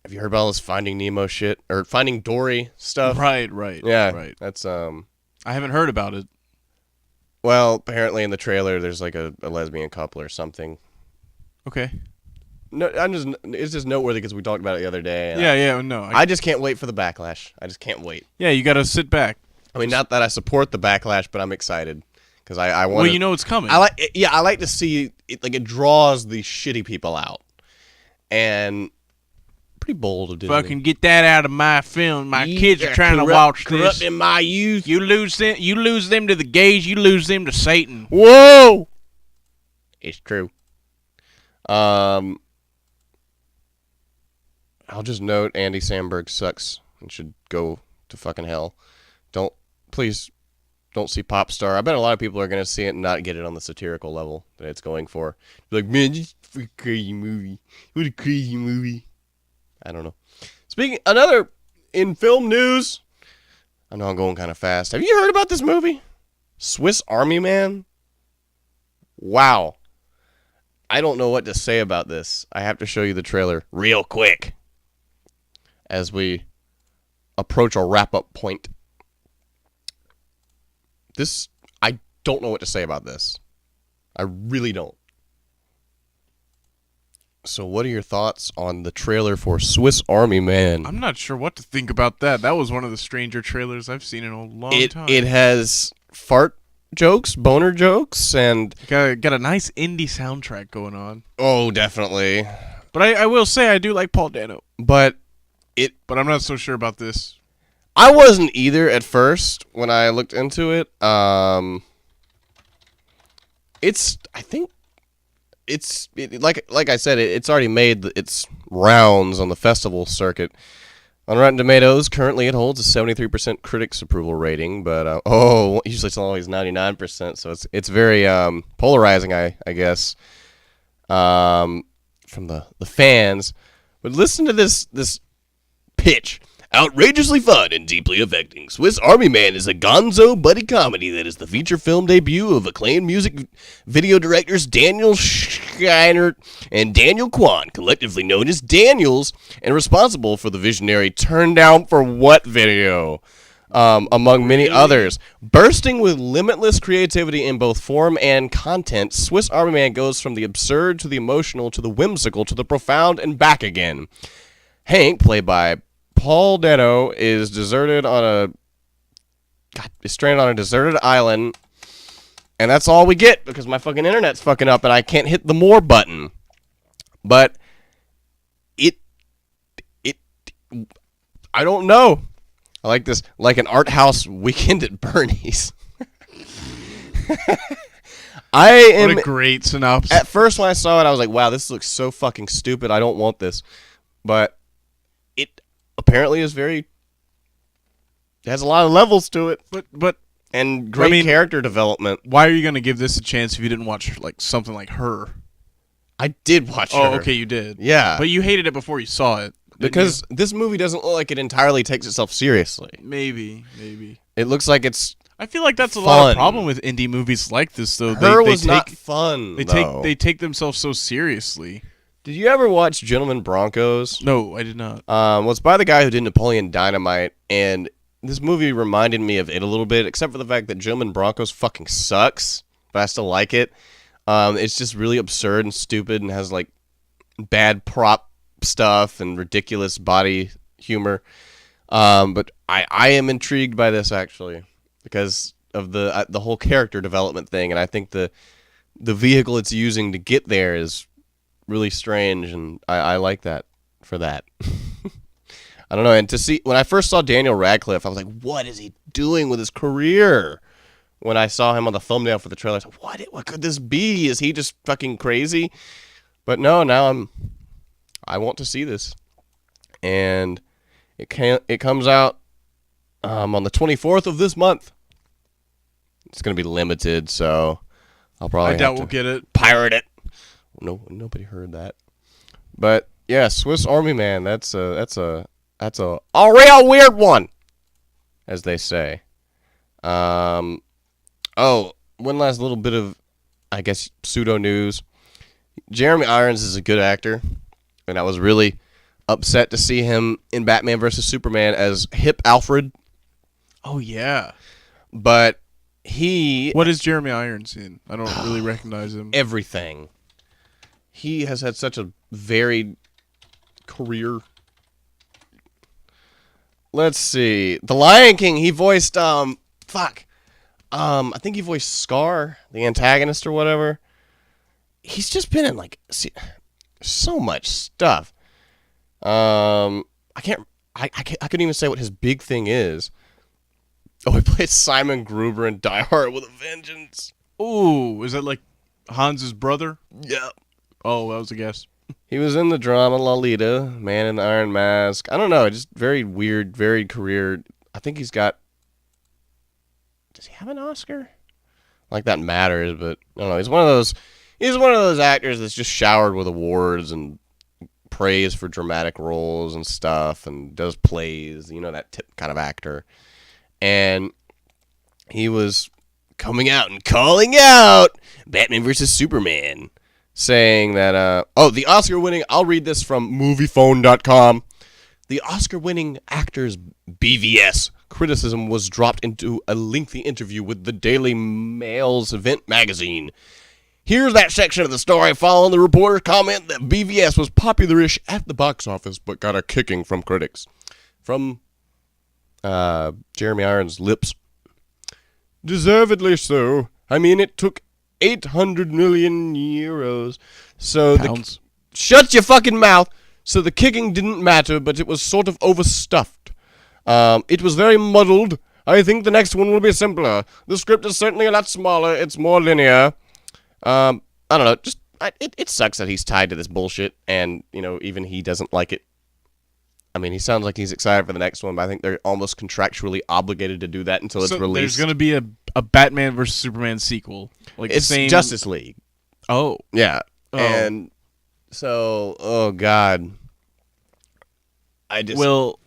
Have you heard about this Finding Nemo shit or Finding Dory stuff? Right. Yeah. Right. That's I haven't heard about it. well, apparently in the trailer there's like a lesbian couple or something. Okay. No, it's just noteworthy because we talked about it the other day. And Yeah. No. I just can't wait for the backlash. I just can't wait. Yeah. You got to sit back. I mean, not that I support the backlash, but I'm excited because I want. Well, you know it's coming. I like to see it. Like it draws the shitty people out, and pretty bold of Disney. Fucking get that out of my film. My You kids are trying to watch this. corrupting my youth. You lose them to the gays. You lose them to Satan. Whoa, it's true. I'll just note Andy Samberg sucks and should go to fucking hell. Please don't see Pop Star. I bet a lot of people are going to see it and not get it on the satirical level that it's going for. Be like, man, this is a crazy movie. What a crazy movie. I don't know. Speaking, another in film news. I know I'm going kind of fast. Have you heard about this movie? Swiss Army Man? Wow. I don't know what to say about this. I have to show you the trailer real quick as we approach a wrap-up point. I don't know what to say about this. I really don't. So what are your thoughts on the trailer for Swiss Army Man? I'm not sure what to think about that. That was one of the stranger trailers I've seen in a long time. It has fart jokes, boner jokes, and got a nice indie soundtrack going on. oh, definitely. But I will say I do like Paul Dano. But I'm not so sure about this. I wasn't either at first when I looked into it. Like I said, it's already made its rounds on the festival circuit. On Rotten Tomatoes, currently it holds a 73% critics approval rating, but usually it's always 99%, so it's very polarizing, I guess, from the fans. But listen to this pitch. Outrageously fun and deeply affecting, Swiss Army Man is a gonzo buddy comedy that is the feature film debut of acclaimed music video directors Daniel Scheinert and Daniel Kwan, collectively known as Daniels, and responsible for the visionary Turn Down for What video, among many others. Bursting with limitless creativity in both form and content, Swiss Army Man goes from the absurd to the emotional to the whimsical to the profound and back again. Hank, played by Paul Dano, is stranded on a deserted island, and that's all we get because my fucking internet's fucking up and I can't hit the more button. But I don't know. I like this, like an art house weekend at Bernie's. What a great synopsis. At first when I saw it, I was like, wow, this looks so fucking stupid. I don't want this. But it apparently is it has a lot of levels to it. But and great character development. Why are you going to give this a chance if you didn't watch like something like Her? I did watch Her. Oh, okay, you did. Yeah. But you hated it before you saw it. Because this movie doesn't look like it entirely takes itself seriously. Maybe. It looks like it's I feel like that's fun. a lot of problem with indie movies like this, though. Her was not fun, They take themselves so seriously. Did you ever watch Gentlemen Broncos? No, I did not. Well, it's by the guy who did Napoleon Dynamite, and this movie reminded me of it a little bit, except for the fact that Gentlemen Broncos fucking sucks, but I still like it. It's just really absurd and stupid and has, like, bad prop stuff and ridiculous body humor. But I am intrigued by this, actually, because of the whole character development thing, and I think the vehicle it's using to get there is really strange, and I like that for that. I don't know, and to see, when I first saw Daniel Radcliffe, I was like, what is he doing with his career? When I saw him on the thumbnail for the trailer, I was like, what could this be? Is he just fucking crazy? But no, now I want to see this. And it comes out on the 24th of this month. It's going to be limited, so I'll probably I doubt we'll get it. Pirate it. No, nobody heard that. But yeah, Swiss Army Man. That's a real weird one, as they say. Oh, one last little bit of, I guess, pseudo news. Jeremy Irons is a good actor, and I was really upset to see him in Batman vs Superman as Hip Alfred. Oh yeah, but what is Jeremy Irons in? I don't really recognize him. Everything. He has had such a varied career. Let's see. The Lion King, he voiced, I think he voiced Scar, the antagonist or whatever. He's just been in, like, so much stuff. I couldn't even say what his big thing is. Oh, he played Simon Gruber in Die Hard with a Vengeance. Ooh, is that like Hans's brother? Yeah. Oh, that was a guess. He was in the drama Lolita, Man in the Iron Mask. I don't know, just very weird, varied career. I think he's got... Does he have an Oscar? Like that matters, but I don't know. He's one of those actors that's just showered with awards and praise for dramatic roles and stuff, and does plays. You know, that kind of actor. And he was coming out and calling out Batman vs Superman, saying that, the Oscar-winning, I'll read this from MoviePhone.com. The Oscar-winning actor's BVS criticism was dropped into a lengthy interview with the Daily Mail's event magazine. Here's that section of the story following the reporter's comment that BVS was popular-ish at the box office, but got a kicking from critics. From Jeremy Irons' lips. Deservedly so. I mean, it took 800 million euros. So Pounds. shut your fucking mouth. So the kicking didn't matter, but it was sort of overstuffed. It was very muddled. I think the next one will be simpler. The script is certainly a lot smaller. It's more linear. I don't know. It sucks that he's tied to this bullshit, and even he doesn't like it. I mean, he sounds like he's excited for the next one, but I think they're almost contractually obligated to do that until it's released. There's going to be a Batman versus Superman sequel. Like it's the same... Justice League. Oh. Yeah. Oh. And so, oh God. Will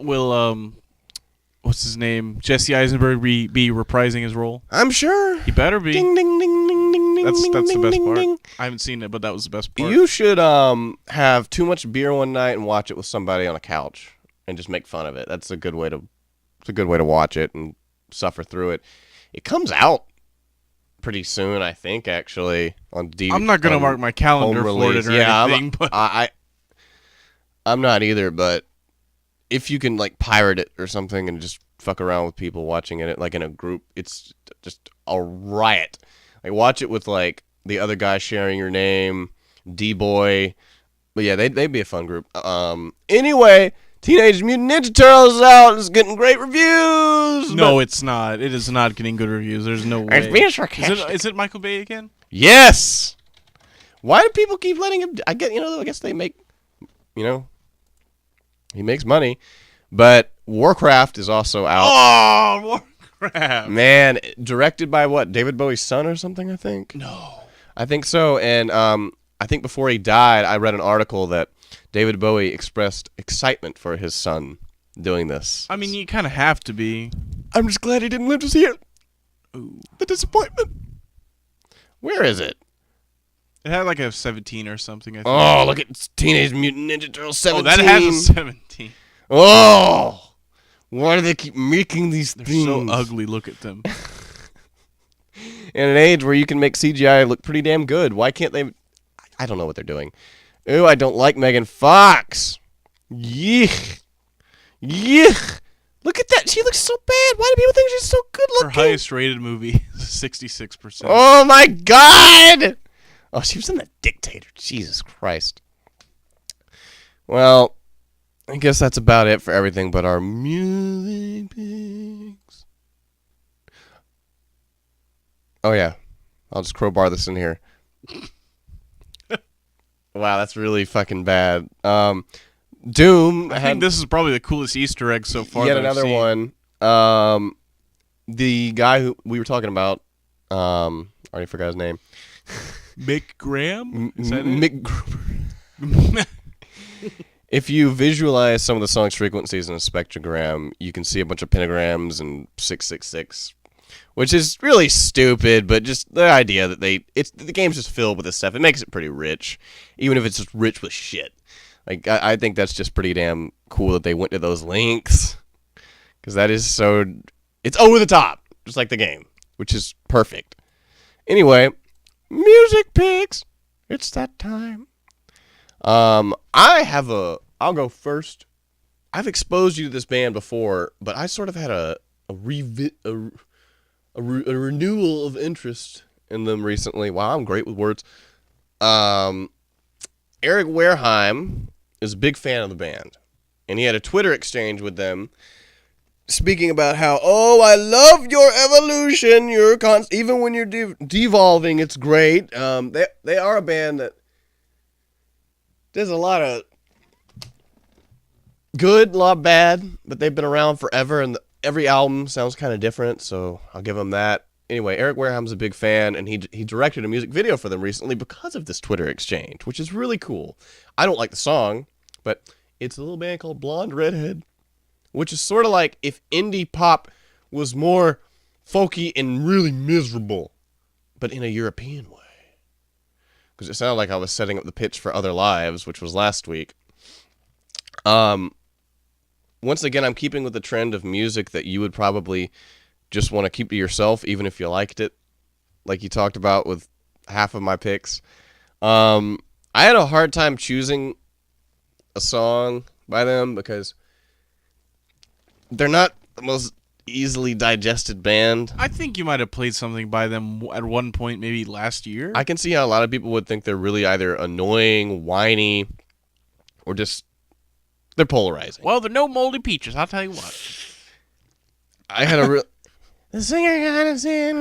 what's his name? Jesse Eisenberg be reprising his role? I'm sure. He better be. Ding ding ding ding ding ding. That's ding, the ding, best ding, part. ding. I haven't seen it, but that was the best part. You should have too much beer one night and watch it with somebody on a couch and just make fun of it. That's a good way to watch it and suffer through it. It comes out pretty soon, I think, actually, on DVD. I'm not gonna mark my calendar for it or anything, but I'm not either, but if you can pirate it or something and just fuck around with people watching it in a group, it's just a riot. Watch it with the other guy sharing your name, D-Boy. But yeah, they'd be a fun group. Anyway, Teenage Mutant Ninja Turtles is out. It's getting great reviews. No, it's not. It is not getting good reviews. There's no way. It's being sarcastic. Is it Michael Bay again? Yes. Why do people keep letting him? I guess they make, he makes money, but Warcraft is also out. Oh, Warcraft. Man, directed by what? David Bowie's son or something, I think? No. I think so, and I think before he died, I read an article that David Bowie expressed excitement for his son doing this. I mean, you kind of have to be. I'm just glad he didn't live to see it. Ooh. The disappointment. Where is it? It had a 17 or something, I think. Oh, look at Teenage Mutant Ninja Turtles 17. Oh, that has a 17. Oh! Why do they keep making these They're things? so ugly. Look at them. In an age where you can make CGI look pretty damn good, why can't they? I don't know what they're doing. Ooh, I don't like Megan Fox. Yeek. Yeek. Look at that. She looks so bad. Why do people think she's so good Her looking? highest rated movie is 66%. Oh, my God. Oh, she was in The Dictator. Jesus Christ. Well, I guess that's about it for everything but our music picks. Oh, yeah. I'll just crowbar this in here. Wow, that's really fucking bad. Doom. I think this is probably the coolest Easter egg so far. Yet that I've another seen. one. The guy who we were talking about, I already forgot his name. Mick Graham? Is that it? Mick Gruber. If you visualize some of the song's frequencies in a spectrogram, you can see a bunch of pentagrams and 666, which is really stupid, but just the idea that the game's just filled with this stuff, it makes it pretty rich, even if it's just rich with shit. I think that's just pretty damn cool that they went to those lengths, because that is it's over the top, just like the game, which is perfect. Anyway, music picks. It's that time. I'll go first. I've exposed you to this band before, but I sort of had a renewal of interest in them recently. Wow, I'm great with words. Eric Wareheim is a big fan of the band, and he had a Twitter exchange with them speaking about how, I love your evolution. Even when you're devolving, it's great. They are a band that there's a lot of good, a lot of bad, but they've been around forever, and every album sounds kind of different, so I'll give them that. Anyway, Eric Wareheim's a big fan, and he directed a music video for them recently because of this Twitter exchange, which is really cool. I don't like the song, but it's a little band called Blonde Redhead, which is sort of like if indie pop was more folky and really miserable, but in a European way. Because it sounded like I was setting up the pitch for Other Lives, which was last week. once again, I'm keeping with the trend of music that you would probably just want to keep to yourself, even if you liked it, like you talked about with half of my picks. I had a hard time choosing a song by them because they're not the most easily digested band. I think you might have played something by them at one point, maybe last year. I can see how a lot of people would think they're really either annoying, whiny, or just they're polarizing. Well, they're no moldy peaches, I'll tell you what. I had a real. The singer got us in.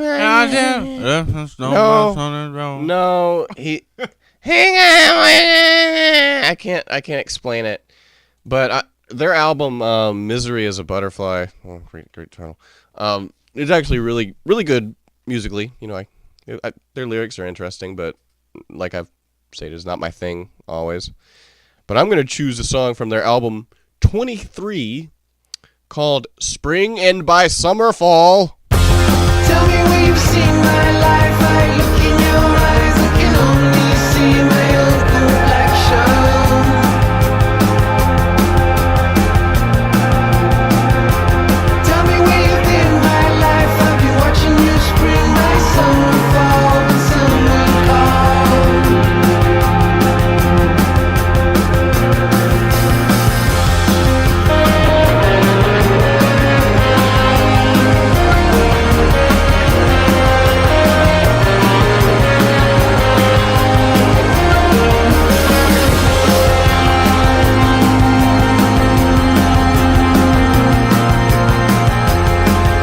No, he. Hang on, I can't explain it, but their album "Misery is a Butterfly," oh, great title. It's actually really good musically. You know, their lyrics are interesting, but like I've said, it's not my thing always. But I'm gonna choose a song from their album 23 called "Spring and by Summer Fall." Tell me where you've seen my life. I look in your eyes, I can only see my own reflection. Tell me where you've been, my life. I've been watching you spring by summer, fall, and summer call.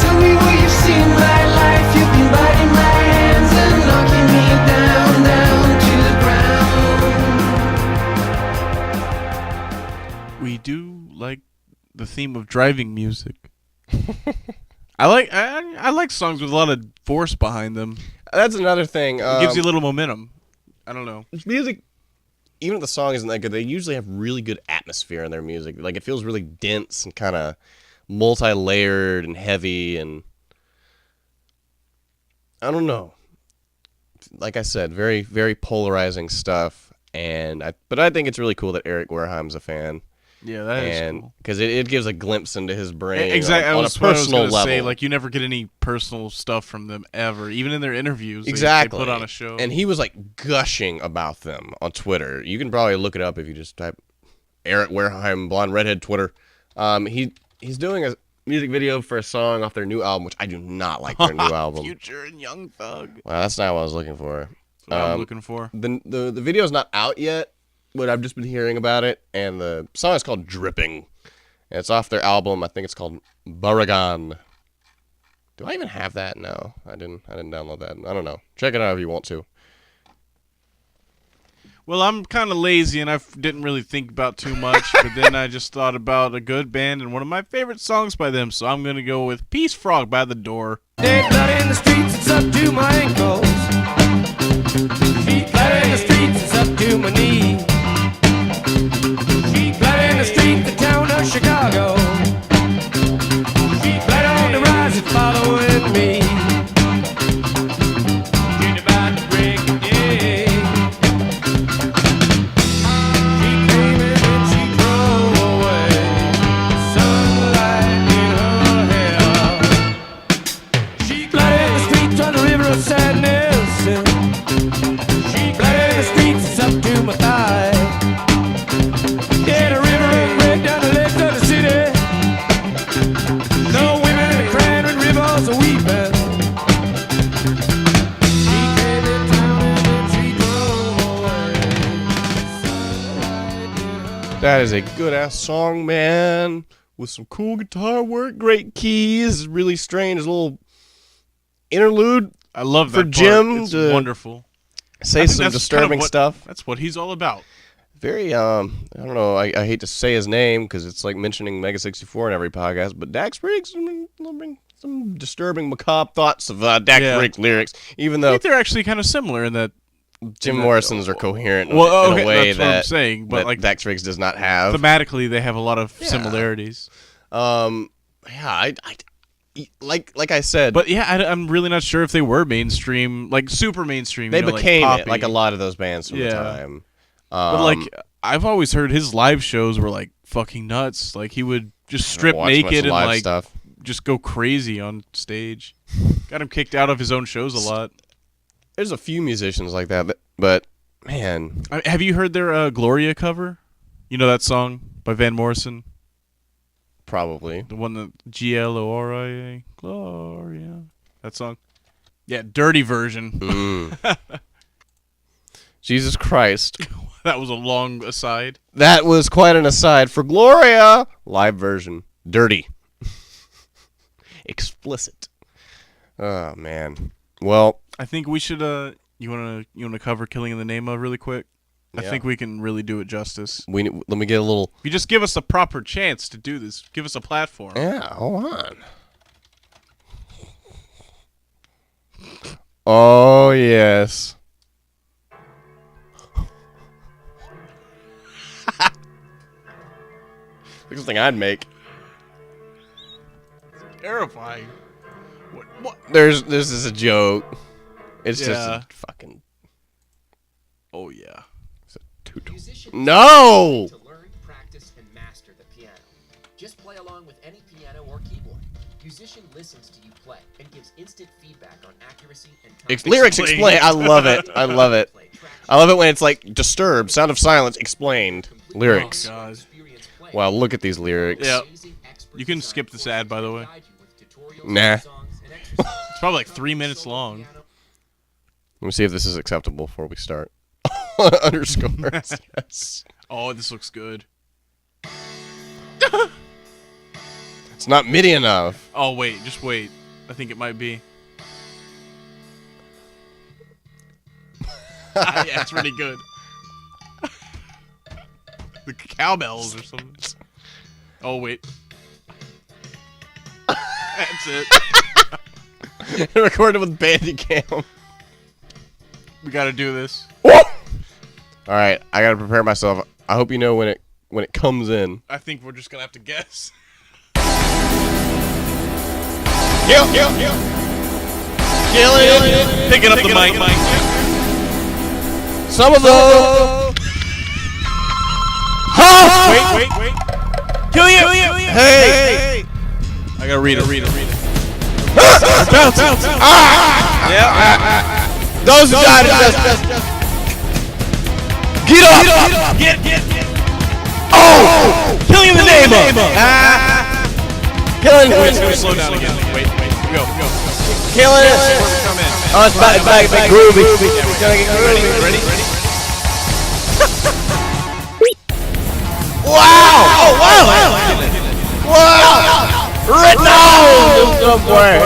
Tell me where you've seen my life. You've been biting my hands and knocking me down to the ground. We do like the theme of driving music. I like songs with a lot of force behind them. That's another thing. It gives you a little momentum. I don't know. Music, even if the song isn't that good, they usually have really good atmosphere in their music. Like it feels really dense and kind of multi-layered and heavy, and I don't know. Like I said, very very polarizing stuff. But I think it's really cool that Eric Wareheim's a fan, Yeah, that is and cool. because it gives a glimpse into his brain Exactly. on a personal level. Say, like, you never get any personal stuff from them ever, even in their interviews. Exactly. They put on a show. And he was like gushing about them on Twitter. You can probably look it up if you just type Eric Wareheim blonde redhead Twitter. He's doing a music video for a song off their new album, which I do not like their new album. Future and Young Thug. Well, that's not what I was looking for. That's what I'm looking for. The video's not out yet, but I've just been hearing about it, and the song is called Dripping. And it's off their album. I think it's called Baragan. Do I even have that? No, I didn't download that. I don't know. Check it out if you want to. Well, I'm kind of lazy, and I didn't really think about too much, but then I just thought about a good band and one of my favorite songs by them, so I'm going to go with Peace Frog by The Door. Day blood in the streets, it's up to my ankles. Feet blood in the streets, it's up to my knees. Feet blood in the street, the town of Chicago. Feet blood on the rise, it's following me. Dreamed about the break of day. She came in and she drove away. Sunlight in her hair. She flooded the streets on the river of sadness. She flooded the streets, it's up to my thigh. Yeah, the river runs right down the legs of the city. No women in the crying when rivers are weeping. She came in town and then she drove away. Sunlight in her That is a good ass song, man. With some cool guitar work, great keys, really strange little interlude. I love that For part. Jim It's to wonderful. Say I think some that's disturbing kind of what- stuff. That's what he's all about. Very I don't know. I hate to say his name because it's like mentioning Mega 64 in every podcast. But Dax Briggs, some disturbing, macabre thoughts of Dax Yeah. Briggs lyrics. Even I though think they're actually kind of similar in that. Jim Morrison's are coherent in okay, a way that's what I'm that, saying, but that like Dax Briggs does not have. thematically, they have a lot of similarities. Yeah, I like I said, But yeah, I'm really not sure if they were mainstream, like super mainstream. they you know, became like it like a lot of those bands from the Yeah. time. But like I've always heard his live shows were like fucking nuts. Like he would just strip Watch much naked and live like stuff. just go crazy on stage. Got him kicked out of his own shows a lot. There's a few musicians like that, but man, Have you heard their Gloria cover? You know that song by Van Morrison? probably. The one that Gloria, Gloria. That song? Yeah, dirty version. Mm. Jesus Christ. That was a long aside. That was quite an aside for Gloria. Live version. Dirty. Explicit. Oh, man. Well, I think we should you wanna cover Killing in the Name of really quick? I Yeah. think we can really do it justice. let me get a little... If you just give us a proper chance to do this, give us a platform. Yeah, hold on. Oh, yes. Looks something I'd make. Terrifying. What? This is a joke. It's just Yeah. a fucking... Oh yeah. Musicians No! to learn, practice, and master the piano. Just play along with any piano or keyboard. Musician listens to you play and gives instant feedback on accuracy and timing. Lyrics explain. I love it. I love it. I love it when it's like disturbed, sound of silence explained. Lyrics. Oh, God. Wow, look at these lyrics. Yeah. You can skip this ad, by the way. Nah. It's probably like 3 minutes long. Let me see if this is acceptable before we start. Underscores. Yes. Oh, this looks good. It's not MIDI enough. Oh wait, just wait. I think it might be. Yeah, it's really good. The cowbells or something. Oh wait. That's it. Recorded with Bandicam. We gotta do this. All right, I gotta prepare myself. I hope you know when it comes in. I think we're just gonna have to guess. Kill it. Picking up the mic. Some of those. Wait. Kill you! Hey. I gotta read it. Those who died just get up. Get! Oh! Killing in the name of! Killing Wait, it's gonna slow down again. Wait. Go. Killing it. Come in. Oh, it's back groovy. Yeah, we're gonna get ready. Wow! Oh, wow! Written on somewhere.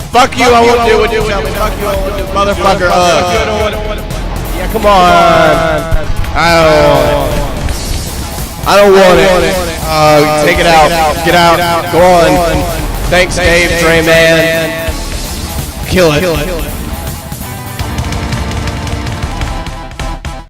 Fuck you! I won't do what you tell me. Fuck you! I won't do, motherfucker. Yeah, come on. I don't want it. Take it out. Get out. Go on. Thanks, Dave, Draiman. Kill it.